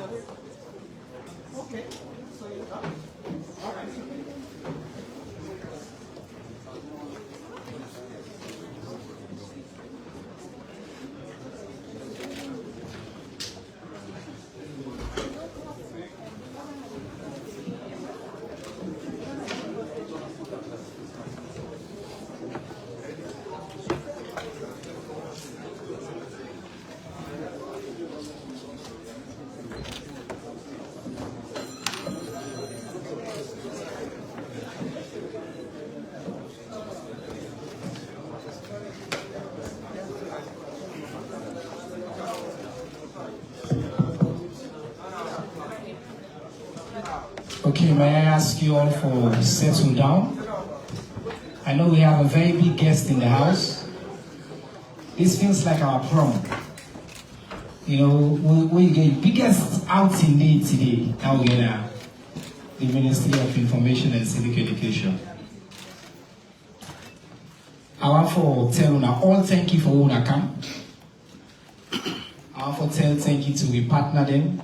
Okay. So you got it. All right. Okay, may I ask you all for settle down? I know we have a very big guest in the house. This feels like our prom. You know, we get biggest outing day today. Now we get the Ministry of Information and Civic Education. I want to tell you all thank you for una come. I want to tell thank you to we partner them.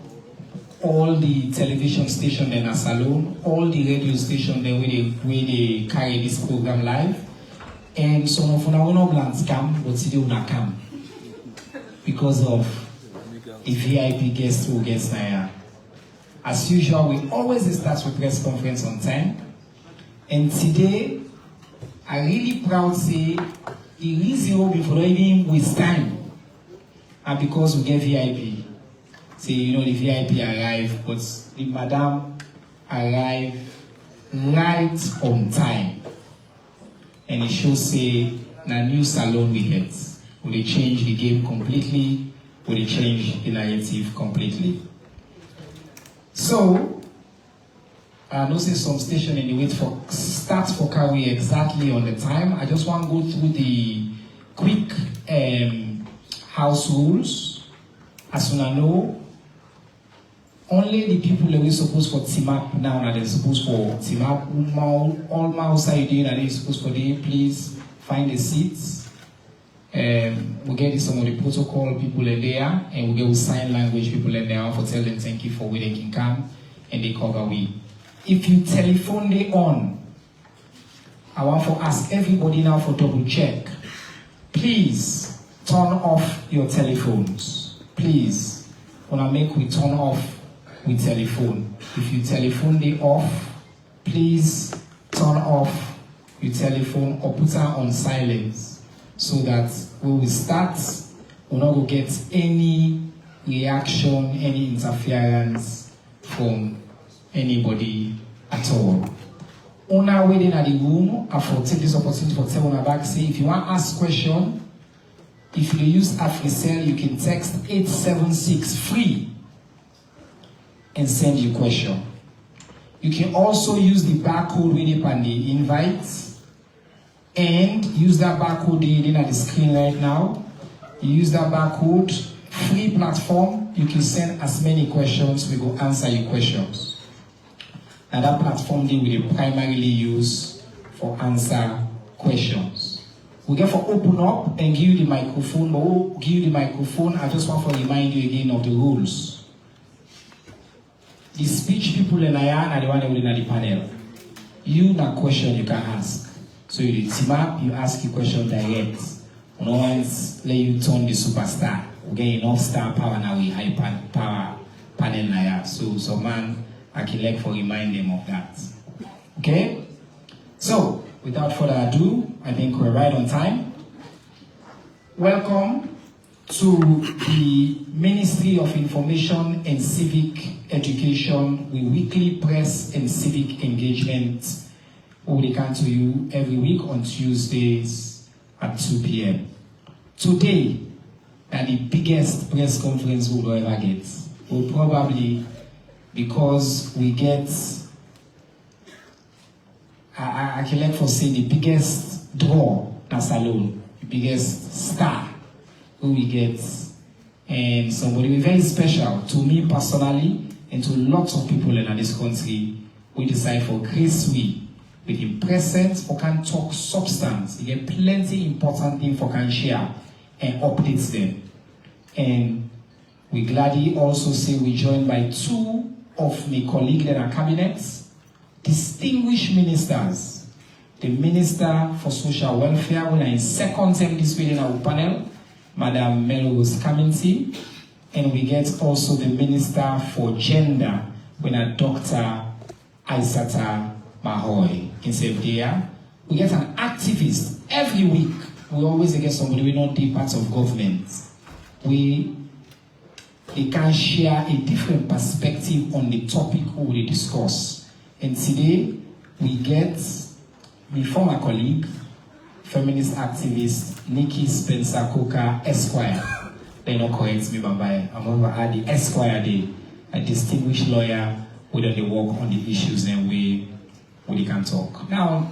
All the television station in a salon, all the radio station there where they carry this program live, and some of our plans come, but today we not come because of the VIP guests who gets there. As usual, we always start with press conference on time, and today I'm really proud to say the reason why we for even waste time, and because we get VIP. Say, you know, the VIP arrived, but the madam arrived right on time. And it shows say, na new salon we get. Will they change the game completely? Will they change the narrative completely? So, I know say some station in the wait for start for carry exactly on the time. I just want to go through the quick house rules. As soon as I know, only the people that we supposed for team up now that they're supposed for team up. All my outside doing that they're supposed for day, please find the seats. We get some of the protocol people in there, and we get with sign language people in there for tell them thank you for where they can come and they cover we. If you telephone they on, I want to ask everybody now for double check. Please turn off your telephones. Please, when I make we turn off with telephone. If you telephone they off, please turn off your telephone or put it on silence so that when we start, we're not going to get any reaction, any interference from anybody at all. On our way in the room, I will take this opportunity for telling back, say if you want to ask question, if you use AfriCell, you can text 876 free and send your question. You can also use the barcode with on the invite and use that barcode in at the screen right now. You use that barcode, free platform, you can send as many questions, we will answer your questions. And that platform we will primarily use for answer questions. We get for open up and give you the microphone, but we'll give you the microphone. I just want to remind you again of the rules. The speech people in Iran are the one that will in the panel. You na question you can ask. So you team up, you ask your question direct. No one's let you turn the superstar. We get enough star power now we high power panel now. So man, I can like for remind them of that. Okay? So without further ado, I think we're right on time. Welcome to the Ministry of Information and Civic Education with weekly press and civic engagement. We come to you every week on Tuesdays at 2 p.m. Today, and the biggest press conference we'll ever get. Will probably, because we get, I can like for say the biggest draw as alone, the biggest star who we get, and somebody very special to me personally and to lots of people in this country. We decide for Grace Week with him present for can talk substance. You get plenty important things for can share and updates them. And We gladly also say we joined by two of my colleagues in our cabinets, distinguished ministers. The Minister for Social Welfare, when in second term this week in our panel, Madam Melrose Kaminti, and we get also the Minister for Gender, when Dr. Aissata Mahoy in Sevilla. We get an activist every week. We always get somebody we not be part of government. They can share a different perspective on the topic we will discuss. And today we get my former colleague, feminist activist Nikki Spencer Coker Esquire. They don't correct me, Bambai. I'm over at the Esquire Day, a distinguished lawyer who does the work on the issues and we can talk. Now,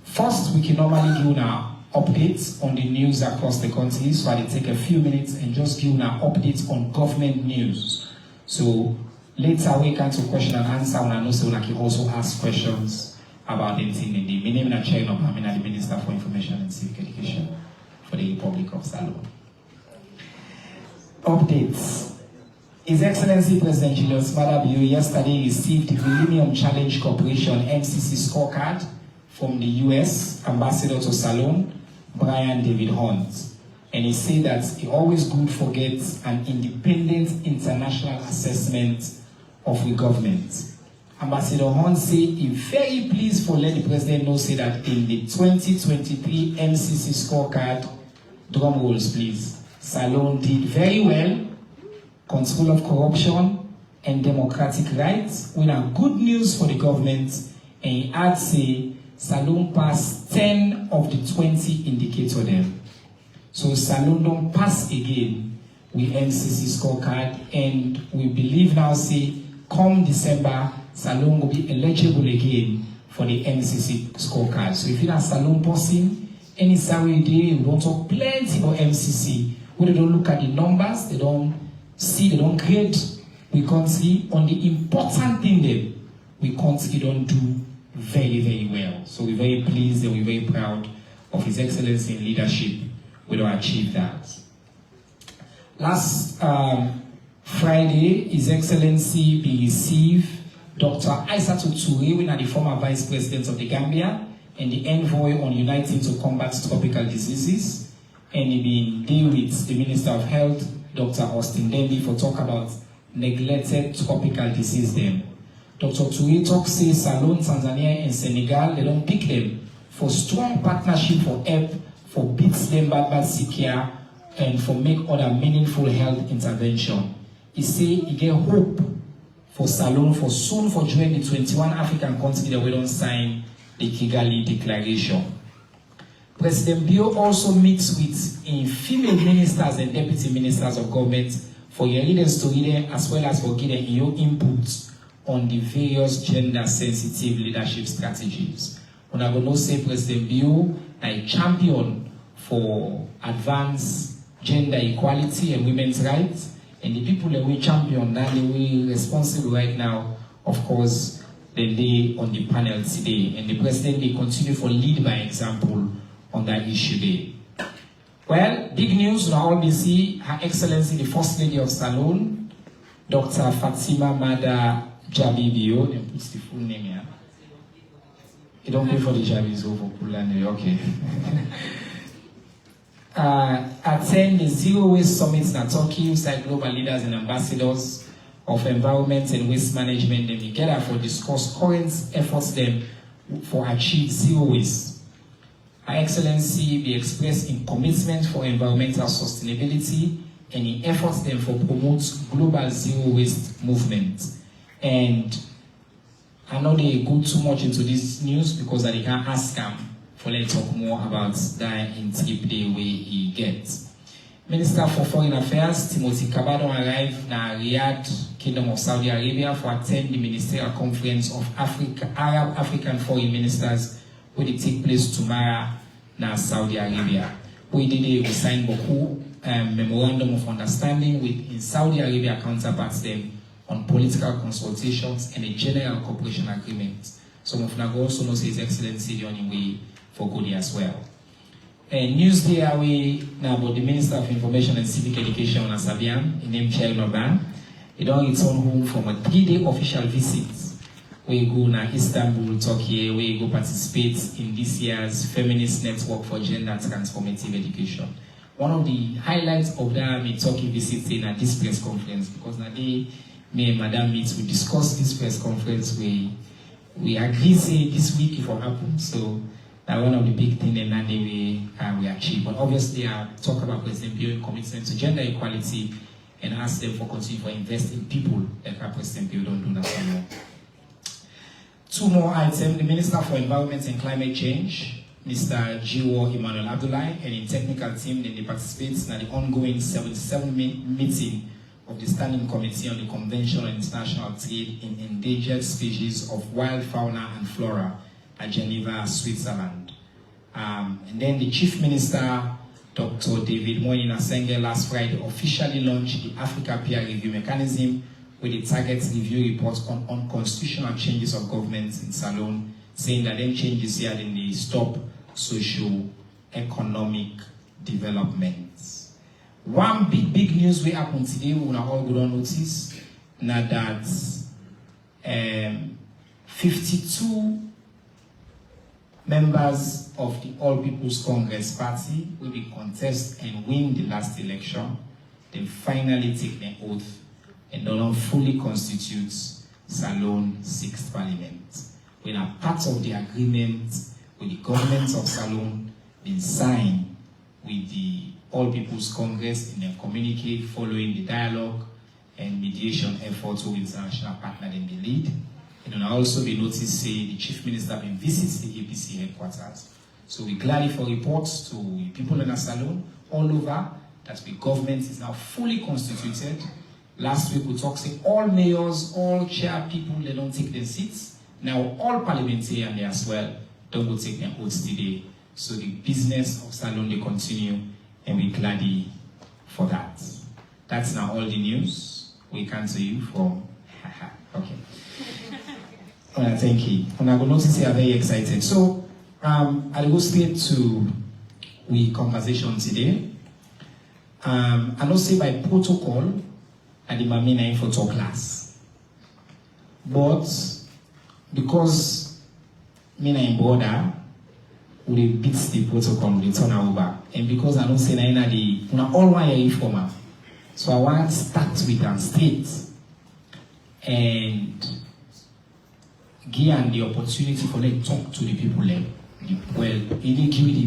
first we can normally give now updates on the news across the country, so I'll take a few minutes and just give now updates on government news. So later we can to question and answer, and I know so like you also ask questions about the thing in the my name is Chair I'm the Minister for Information and Civic Education for the Republic of Salon. Updates. His Excellency President Julius Maada yesterday received the Millennium Challenge Corporation MCC scorecard from the US Ambassador to Salon, Brian David Hunt. And he said that he always good forget an independent international assessment of the government. Ambassador Hunt said he very pleased for let the President know say that in the 2023 MCC scorecard, drum rolls please, Salon did very well, control of corruption and democratic rights, with a good news for the government, and he had say Salon passed 10 of the 20 indicator them. So Salon don't pass again with MCC scorecard, and we believe now say come December, Salon will be eligible again for the MCC scorecard. So if you're not Salon passing, any Saturday day, we don't talk plenty about MCC. When they don't look at the numbers, they don't see, they don't grade we country on the important thing that we country don't do very, very well. So we're very pleased and we're very proud of His Excellency in leadership. We don't achieve that. Last Friday, His Excellency be received Dr. Aissatou Touré, the former Vice President of the Gambia and the envoy on uniting to combat tropical diseases. And he been deal with the Minister of Health, Dr. Austin Denby, for talk about neglected tropical disease them. Dr. Touré talk say Salon, Tanzania and Senegal, they don't pick them for strong partnership for help, for beat them bad sick care, and for make other meaningful health intervention. He say he get hope for Salon for soon for join the 21 African countries that we don't sign the Kigali Declaration. President Bio also meets with female ministers and deputy ministers of government for your leaders to read them as well as for giving your input on the various gender-sensitive leadership strategies. And I will say President Bio a champion for advanced gender equality and women's rights, and the people that we champion that we responsible right now, of course, they on the panel today, and the President they continue for lead by example on that issue day. Well, big news now all see Her Excellency the First Lady of Salon, Dr. Fatima Maada Jabibio, then puts the full name here. You don't pay for the Jabis over Pulani, okay. Attend the Zero Waste Summit in Turkey, inside global leaders and ambassadors of environment and waste management them together for discuss current efforts them for achieve zero waste. Her Excellency be expressed in commitment for environmental sustainability and in efforts then for promote global zero waste movement. And I know they go too much into this news because I can ask him for let's talk more about that in trip the way he gets. Minister for Foreign Affairs Timothy Kabadon arrived in Riyadh, Kingdom of Saudi Arabia, for attend the Ministerial Conference of Arab African Foreign Ministers, where it take place tomorrow in Saudi Arabia. We did sign Boku memorandum of understanding with in Saudi Arabia counterparts them on political consultations and a general cooperation agreement. Some of Nago also knows His Excellency the only way for good as well. news there we now about the Minister of Information and Civic Education, Asabian, named Chair Noban. He don't return home from a 3-day official visit. We go to Istanbul, Turkey, we go participate in this year's Feminist Network for Gender Transformative Education. One of the highlights of that Turkey visit in this press conference, because that day me and Madam meet, we discuss this press conference, we agree say this week it will happen. So that's one of the big things that we achieve. But obviously I talk about President Bio's commitment to gender equality and ask them for continue to invest in people like President Bio don't do that anymore. 2 more items. The Minister for Environment and Climate Change, Mr. Jiwo Emmanuel Abdullahi, and in technical team, then they participate in the ongoing 77th meeting of the Standing Committee on the Convention on International Trade in Endangered Species of Wild Fauna and Flora at Geneva, Switzerland. And then the Chief Minister, Dr. David Moyin Asenge, last Friday officially launched the Africa Peer Review Mechanism with the target review report on unconstitutional changes of government in Salone, saying that them changes here in the stop socio-economic developments. One big news we happened today, we will all go on notice, now that 52 members of the All People's Congress Party will be contest and win the last election. They finally take their oath and don't fully constitutes Salone 6th Parliament. We are part of the agreement with the government of Salone, been signed with the All People's Congress and then communicate following the dialogue and mediation efforts with international partner in the lead. And then also be noticed say the Chief Minister been visits the APC headquarters. So we gladly for reports to people in Salone all over that the government is now fully constituted. Last week we talked saying all mayors, all chair people, they don't take their seats. Now all parliamentarians there as well don't go take their oaths today. So the business of Salone they continue, and we're glad for that. That's now all the news we can to you from okay. Thank you. And I will notice you are very excited. So I'll go straight to we conversation today. I know say by protocol at the Mamina Info class. But because Mina in border we beat the protocol, we turn over. And because I don't say na the all one year informer. So I want to start with them straight and give them the opportunity for them to talk to the people. Well, give the